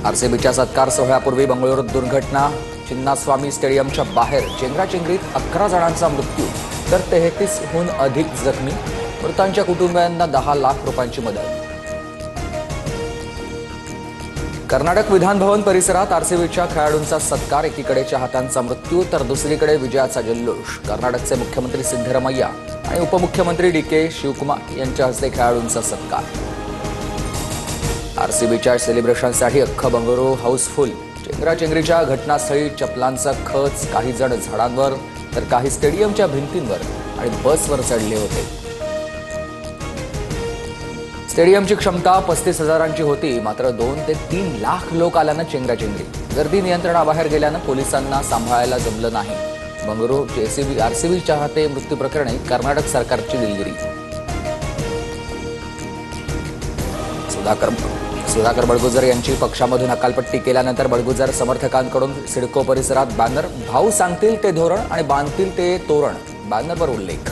आरसीबीच्या सत्कार सोहळ्यापूर्वी बंगळुरूत दुर्घटना. चिन्नास्वामी स्टेडियमच्या बाहेर चेंगराचेंगरीत 11 जणांचा मृत्यू तर 33हून अधिक जखमी. मृतांच्या कुटुंबियांना 10 लाख रुपयांची मदत. कर्नाटक विधान भवन परिसरात आरसीबीच्या खेळाडूंचा सत्कार. एकीकडे चाहत्यांचा मृत्यू तर दुसरीकडे विजयाचा जल्लोष. कर्नाटकचे मुख्यमंत्री सिद्धरामय्या आणि उपमुख्यमंत्री डी.के. शिवकुमार यांच्या हस्ते खेळाडूंचा सत्कार. आरसीबीच्या सेलिब्रेशनसाठी अख्खं बंगळुरू हाऊसफुल. चेंगराचेंगरीच्या घटनास्थळी चपलांचा खच. काही जण झाडांवर तर काही स्टेडियमच्या भिंतींवर आणि बसवर चढले होते. स्टेडियमची क्षमता 35,000ची होती. मात्र 2 ते 3 लाख लोक आल्यानं चेंगराचेंगरी. गर्दी नियंत्रणाबाहेर गेल्यानं पोलिसांना सांभाळायला जमलं नाही. बंगळुरू आरसीबी चाहते मृत्यू प्रकरणी कर्नाटक सरकारची दिलगिरी. सुधाकर बडगुजर यांची पक्षामधून हकालपट्टी केल्यानंतर बडगुजर समर्थकांकडून सिडको परिसरात बॅनर. भाऊ सांगतील ते धोरण आणि बांधतील ते तोरण बॅनरवर उल्लेख.